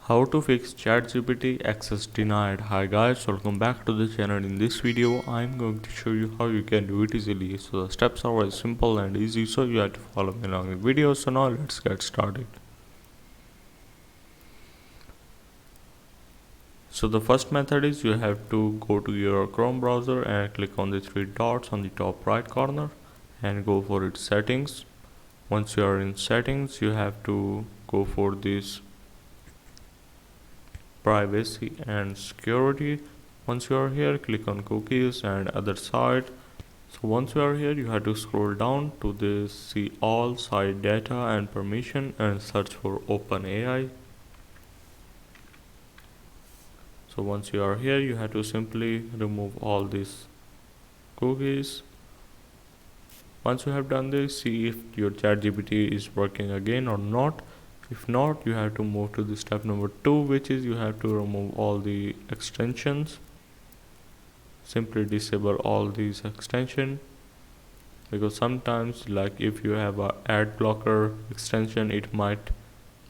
How to fix ChatGPT access denied. Hi guys, welcome back to the channel. In this video I'm going to show you how you can do it easily. So the steps are very simple and easy, so you have to follow me along the video. So now let's get started. So the first method is you have to go to your Chrome browser and click on the three dots on the top right corner and go for its settings. Once you are in settings, you have to go for this privacy and security. Once you are here, click on cookies and other side. So once you are here, you have to scroll down to this see all site data and permission and search for OpenAI. So once you are here, you have to simply remove all these cookies. Once you have done this, see if your ChatGPT is working again or not. If not, you have to move to the step number 2, which is you have to remove all the extensions. Simply disable all these extensions, because sometimes, like if you have a ad blocker extension, it might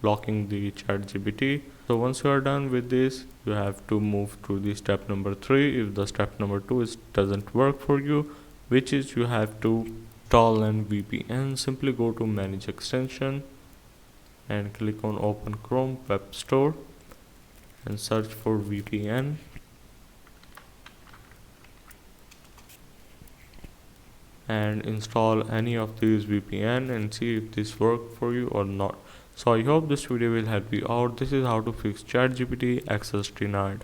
blocking the ChatGPT. So once you are done with this, you have to move to the step number 3. If the step number 2 doesn't work for you, which is you have to install an VPN. Simply go to manage extension and click on open Chrome web store and search for VPN. And install any of these VPN and see if this work for you or not. So I hope this video will help you out. This is how to fix ChatGPT access denied.